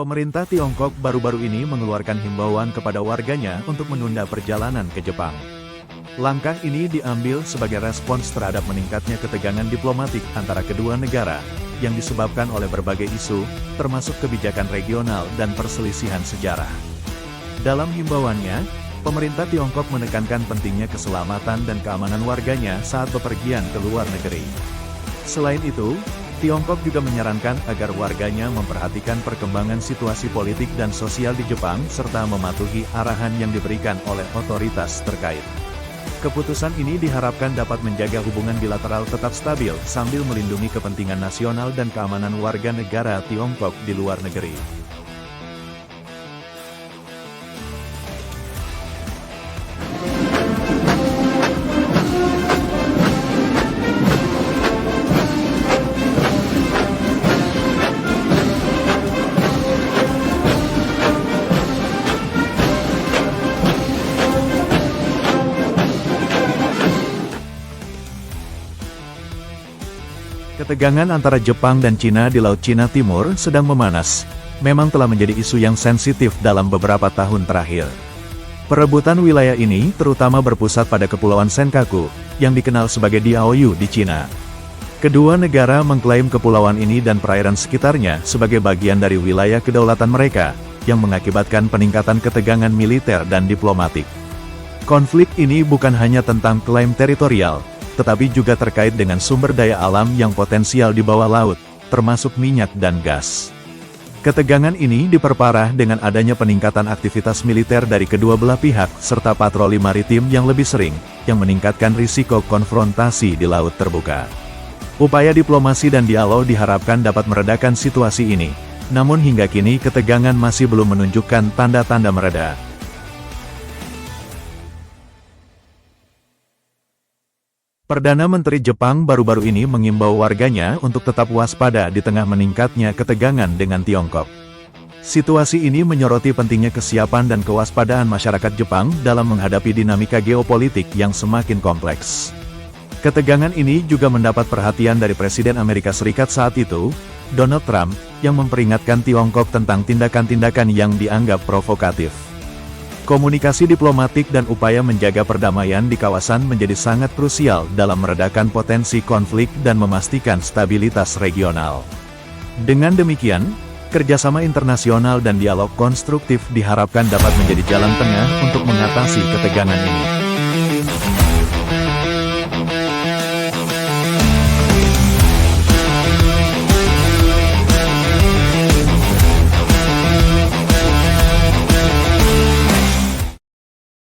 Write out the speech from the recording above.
Pemerintah Tiongkok baru-baru ini mengeluarkan himbauan kepada warganya untuk menunda perjalanan ke Jepang. Langkah ini diambil sebagai respons terhadap meningkatnya ketegangan diplomatik antara kedua negara, yang disebabkan oleh berbagai isu, termasuk kebijakan regional dan perselisihan sejarah. Dalam himbauannya, pemerintah Tiongkok menekankan pentingnya keselamatan dan keamanan warganya saat bepergian ke luar negeri. Selain itu, Tiongkok juga menyarankan agar warganya memperhatikan perkembangan situasi politik dan sosial di Jepang serta mematuhi arahan yang diberikan oleh otoritas terkait. Keputusan ini diharapkan dapat menjaga hubungan bilateral tetap stabil sambil melindungi kepentingan nasional dan keamanan warga negara Tiongkok di luar negeri. Ketegangan antara Jepang dan Cina di Laut Cina Timur sedang memanas, memang telah menjadi isu yang sensitif dalam beberapa tahun terakhir. Perebutan wilayah ini terutama berpusat pada Kepulauan Senkaku, yang dikenal sebagai Diaoyu di Cina. Kedua negara mengklaim kepulauan ini dan perairan sekitarnya sebagai bagian dari wilayah kedaulatan mereka, yang mengakibatkan peningkatan ketegangan militer dan diplomatik. Konflik ini bukan hanya tentang klaim teritorial, tetapi juga terkait dengan sumber daya alam yang potensial di bawah laut, termasuk minyak dan gas. Ketegangan ini diperparah dengan adanya peningkatan aktivitas militer dari kedua belah pihak serta patroli maritim yang lebih sering, yang meningkatkan risiko konfrontasi di laut terbuka. Upaya diplomasi dan dialog diharapkan dapat meredakan situasi ini, namun hingga kini ketegangan masih belum menunjukkan tanda-tanda mereda. Perdana Menteri Jepang baru-baru ini mengimbau warganya untuk tetap waspada di tengah meningkatnya ketegangan dengan Tiongkok. Situasi ini menyoroti pentingnya kesiapan dan kewaspadaan masyarakat Jepang dalam menghadapi dinamika geopolitik yang semakin kompleks. Ketegangan ini juga mendapat perhatian dari Presiden Amerika Serikat saat itu, Donald Trump, yang memperingatkan Tiongkok tentang tindakan-tindakan yang dianggap provokatif. Komunikasi diplomatik dan upaya menjaga perdamaian di kawasan menjadi sangat krusial dalam meredakan potensi konflik dan memastikan stabilitas regional. Dengan demikian, kerjasama internasional dan dialog konstruktif diharapkan dapat menjadi jalan tengah untuk mengatasi ketegangan ini.